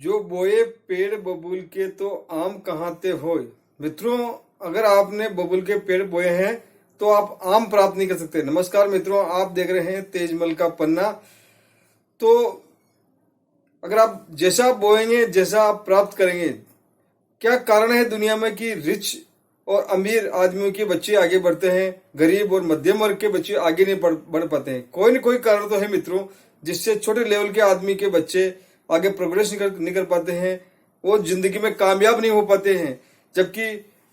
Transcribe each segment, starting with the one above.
जो बोए पेड़ बबूल के तो आम कहाँ ते होए। मित्रों, अगर आपने बबूल के पेड़ बोए हैं तो आप आम प्राप्त नहीं कर सकते। नमस्कार मित्रों, आप देख रहे हैं तेजमल का पन्ना। तो अगर आप जैसा बोएंगे जैसा आप प्राप्त करेंगे। क्या कारण है दुनिया में कि रिच और अमीर आदमियों के बच्चे आगे बढ़ते हैं, गरीब और मध्यम वर्ग के बच्चे आगे नहीं बढ़ पाते हैं। कोई न कोई कारण तो है मित्रों, जिससे छोटे लेवल के आदमी के बच्चे आगे प्रोग्रेस नहीं कर पाते हैं, वो जिंदगी में कामयाब नहीं हो पाते हैं। जबकि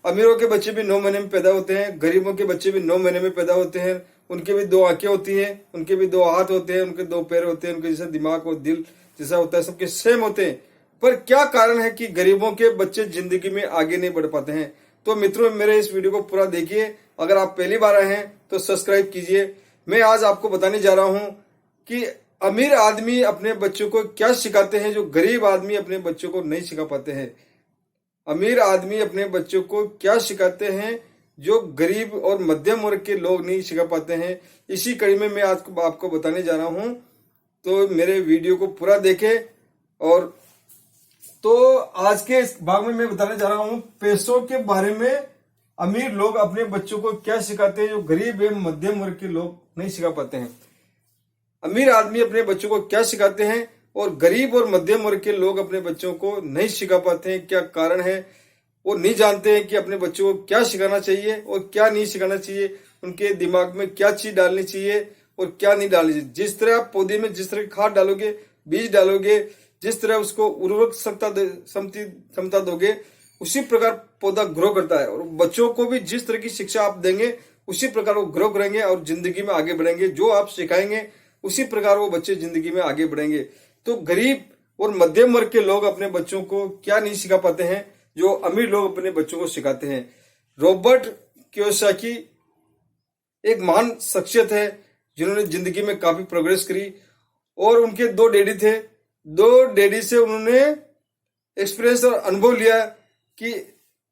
अमीरों के बच्चे भी 9 महीने में पैदा होते हैं, गरीबों के बच्चे भी 9 महीने में पैदा होते हैं। उनके भी 2 आंखें होती हैं, उनके भी 2 हाथ होते हैं, उनके 2 पैर होते हैं, उनके जैसा दिमाग और दिल जैसा होता है, सबके सेम होते हैं। पर क्या कारण है कि गरीबों के बच्चे जिंदगी में आगे नहीं बढ़ पाते हैं? तो मित्रों, मेरे इस वीडियो को पूरा देखिए। अगर आप पहली बार आए हैं तो सब्सक्राइब कीजिए। मैं आज आपको बताने जा रहा हूं कि अमीर आदमी अपने बच्चों को क्या सिखाते हैं जो गरीब आदमी अपने बच्चों को नहीं सिखा पाते हैं। अमीर आदमी अपने बच्चों को क्या सिखाते हैं जो गरीब और मध्यम वर्ग के लोग नहीं सिखा पाते हैं। इसी कड़ी में मैं आज आपको बताने जा रहा हूं, तो मेरे वीडियो को पूरा देखें। और तो आज के इस भाग में मैं बताने जा रहा हूं पैसों के बारे में। अमीर लोग अपने बच्चों को क्या सिखाते हैं जो गरीब एवं मध्यम वर्ग के लोग नहीं सिखा पाते हैं। अमीर आदमी अपने बच्चों को क्या सिखाते हैं और गरीब और मध्यम वर्ग के लोग अपने बच्चों को नहीं सिखा पाते हैं। क्या कारण है? वो नहीं जानते हैं कि अपने बच्चों को क्या सिखाना चाहिए और क्या नहीं सिखाना चाहिए, उनके दिमाग में क्या चीज डालनी चाहिए और क्या नहीं डालनी चाहिए। जिस तरह आप पौधे में जिस तरह खाद डालोगे, बीज डालोगे, जिस तरह उसको उर्वरक क्षमता दोगे, उसी प्रकार पौधा ग्रो करता है। और बच्चों को भी जिस तरह की शिक्षा आप देंगे उसी प्रकार वो ग्रो करेंगे और जिंदगी में आगे बढ़ेंगे। जो आप सिखाएंगे उसी प्रकार वो बच्चे जिंदगी में आगे बढ़ेंगे। तो गरीब और मध्यम वर्ग के लोग अपने बच्चों को क्या नहीं सिखा पाते हैं जो अमीर लोग अपने बच्चों को सिखाते हैं। रॉबर्ट कियोसाकी एक महान शख्सियत है जिन्होंने जिंदगी में काफी प्रोग्रेस करी। और उनके 2 डैडी थे। 2 डैडी से उन्होंने एक्सपीरियंस और अनुभव लिया कि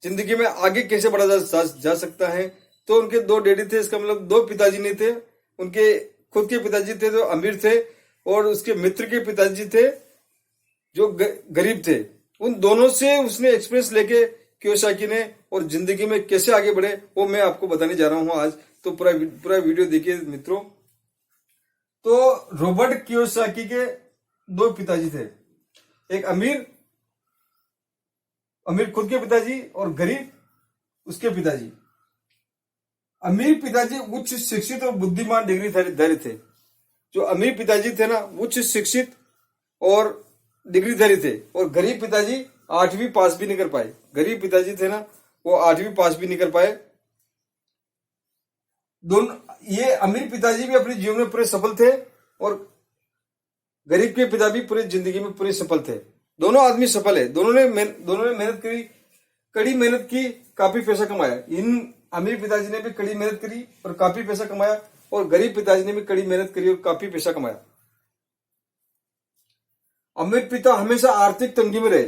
जिंदगी में आगे कैसे बढ़ा जा सकता है। तो उनके 2 डैडी थे, इसका मतलब 2 पिताजी नहीं थे। उनके खुद के पिताजी थे जो अमीर थे और उसके मित्र के पिताजी थे जो गरीब थे। उन दोनों से उसने एक्सपीरियंस लेके कियोसाकी ने और जिंदगी में कैसे आगे बढ़े वो मैं आपको बताने जा रहा हूं आज। तो पूरा वीडियो देखिए मित्रों। तो रॉबर्ट कियोसाकी के 2 पिताजी थे, एक अमीर खुद के पिताजी और गरीब उसके पिताजी। अमीर पिताजी उच्च शिक्षित और बुद्धिमान डिग्रीधारी थे। जो अमीर पिताजी थे ना, उच्च शिक्षित और डिग्रीधारी थे। और गरीब पिताजी 8वीं पास भी नहीं कर पाए। गरीब पिताजी थे ना, वो 8वीं पास भी नहीं कर पाए। दोनों ये अमीर पिताजी भी अपने जीवन में पूरे सफल थे और गरीब के पिता भी पूरी जिंदगी में पूरे सफल थे। दोनों आदमी सफल है। दोनों ने मेहनत करी, कड़ी मेहनत की, काफी पैसा कमाया। इन अमीर पिताजी ने भी कड़ी मेहनत करी और काफी पैसा कमाया, और गरीब पिताजी ने भी कड़ी मेहनत करी और काफी पैसा कमाया। अमीर पिता हमेशा आर्थिक तंगी में रहे।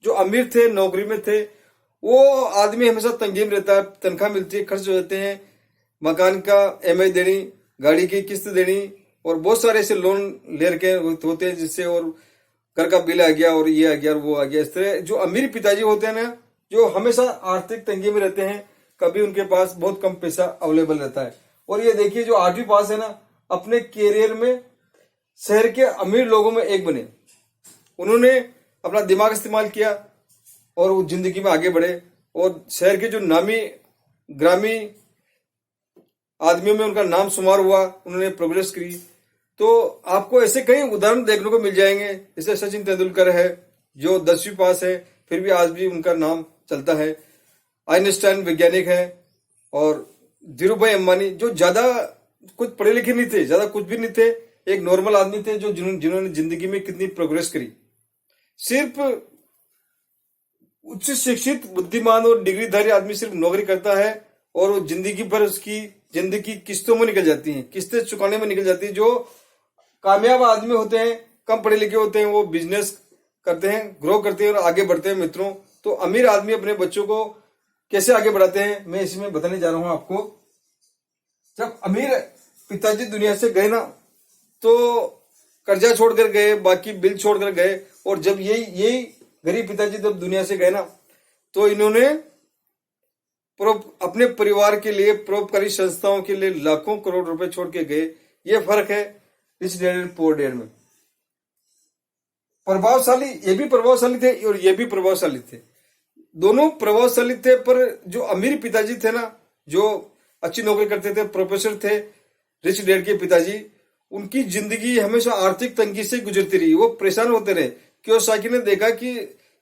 जो अमीर थे, नौकरी में थे, वो आदमी हमेशा तंगी में रहता है। तनख्वाह मिलती है, खर्च हो जाते हैं, मकान का EMI देनी, गाड़ी की किस्त देनी, और बहुत सारे ऐसे लोन ले रखे होते हैं जिससे, और घर का बिल आ गया और ये आ गया और वो आ गया। इस तरह जो अमीर पिताजी होते हैं ना, जो हमेशा आर्थिक तंगी में रहते हैं, कभी उनके पास बहुत कम पैसा अवेलेबल रहता है। और ये देखिए, जो 8वीं पास है ना, अपने कैरियर में शहर के अमीर लोगों में एक बने। उन्होंने अपना दिमाग इस्तेमाल किया और वो जिंदगी में आगे बढ़े, और शहर के जो नामी ग्रामी आदमियों में उनका नाम शुमार हुआ, उन्होंने प्रोग्रेस करी। तो आपको ऐसे कई उदाहरण देखने को मिल जाएंगे। जैसे सचिन तेंदुलकर है जो 10वीं पास है, फिर भी आज भी उनका नाम चलता है। आइंस्टाइन वैज्ञानिक है, और धीरूभाई अंबानी जो ज्यादा कुछ पढ़े लिखे नहीं थे, ज्यादा कुछ भी नहीं थे, एक नॉर्मल आदमी थे जो जिन्होंने जिंदगी में कितनी प्रोग्रेस करी। सिर्फ उच्च शिक्षित, बुद्धिमान और डिग्रीधारी आदमी सिर्फ नौकरी करता है और वो जिंदगी भर उसकी जिंदगी किस्तों में निकल जाती है, किस्तें चुकाने में निकल जाती है। जो कामयाब आदमी होते हैं, कम पढ़े लिखे होते हैं, वो बिजनेस करते हैं, ग्रो करते हैं और आगे बढ़ते हैं मित्रों। तो अमीर आदमी अपने बच्चों को कैसे आगे बढ़ाते हैं, मैं इसमें बताने जा रहा हूं आपको। जब अमीर पिताजी दुनिया से गए ना, तो कर्जा छोड़कर गए, बाकी बिल छोड़कर गए, और जब यही गरीब पिताजी जब दुनिया से गए ना, तो इन्होंने अपने परिवार के लिए, परोपकारी संस्थाओं के लिए लाखों करोड़ रुपए छोड़ के गए। ये फर्क है rich dad and poor dad में। प्रभावशाली, ये भी प्रभावशाली थे और ये भी प्रभावशाली थे, दोनों प्रभावशाली थे। पर जो अमीर पिताजी थे ना, जो अच्छी नौकरी करते थे, प्रोफेसर थे, रिच डैड के पिताजी, उनकी जिंदगी हमेशा आर्थिक तंगी से गुजरती रही। वो परेशान होते रहे। कियोसाकी ने देखा कि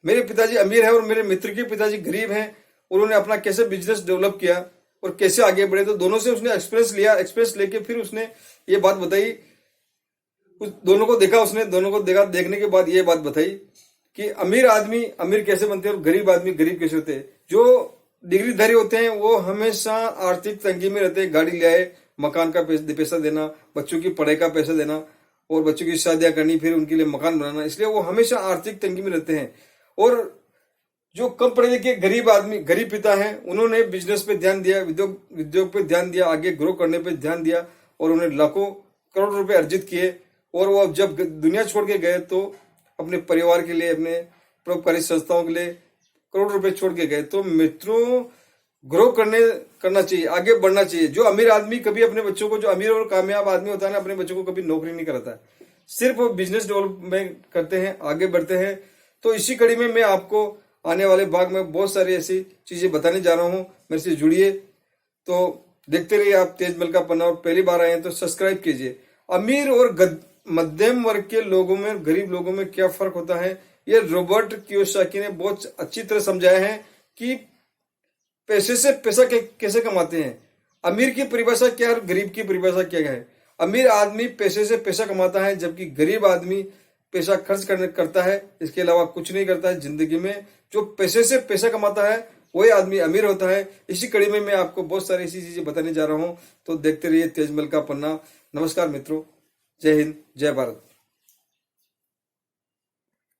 मेरे पिताजी अमीर है और मेरे मित्र के पिताजी गरीब हैं, उन्होंने अपना कैसे बिजनेस डेवलप किया और कैसे आगे बढ़े। तो दोनों से उसने एक्सपीरियंस लिया। एक्सपीरियंस लेके फिर उसने ये बात बताई, दोनों को देखा उसने, दोनों को देखा, देखने के बाद ये बात बताई कि अमीर आदमी अमीर कैसे बनते हैं और गरीब आदमी गरीब कैसे होते हैं। जो डिग्रीधारी होते हैं वो हमेशा आर्थिक तंगी में रहते हैं। गाड़ी ले आए, मकान का पैसा देना, बच्चों की पढ़ाई का पैसा देना और बच्चों की शादियां करनी, फिर उनके लिए मकान बनाना, इसलिए वो हमेशा आर्थिक तंगी में रहते हैं। और जो कम पढ़े लिखे गरीब आदमी, गरीब पिता हैं, उन्होंने बिजनेस पे ध्यान दिया, उद्योग पे ध्यान दिया, आगे ग्रो करने पे ध्यान दिया और उन्होंने लाखों करोड़ रुपए अर्जित किए। और वो अब जब दुनिया छोड़ के गए तो अपने परिवार के लिए, अपने परोपकारी संस्थाओं के लिए करोड़ रुपए छोड़ के गए। तो मित्रों, ग्रो करना चाहिए, आगे बढ़ना चाहिए। जो अमीर आदमी कभी अपने बच्चों को, जो अमीर और कामयाब आदमी होता है ना, अपने बच्चों को कभी नौकरी नहीं कराता है, सिर्फ वो बिजनेस डेवलपमेंट करते हैं, आगे बढ़ते हैं। तो इसी कड़ी में मैं आपको आने वाले भाग में बहुत सारी ऐसी चीजें बताने जा रहा हूं। मेरे से जुड़िए, तो देखते रहिए आप तेजमल का पन्ना। और पहली बार आए हैं तो सब्सक्राइब कीजिए। अमीर और मध्यम वर्ग के लोगों में, गरीब लोगों में क्या फर्क होता है, ये रॉबर्ट कियोसाकी ने बहुत अच्छी तरह समझाया है कि पैसे से पैसा कैसे कमाते हैं। अमीर की परिभाषा क्या है और गरीब की परिभाषा क्या है। अमीर आदमी पैसे से पैसा कमाता है, जबकि गरीब आदमी पैसा खर्च करता है, इसके अलावा कुछ नहीं करता है जिंदगी में। जो पैसे से पैसा कमाता है वही आदमी अमीर होता है। इसी कड़ी में मैं आपको बहुत सारी ऐसी चीजें बताने जा रहा हूं, तो देखते रहिए तेजमल का पन्ना। नमस्कार मित्रों, जय हिंद, जय भारत।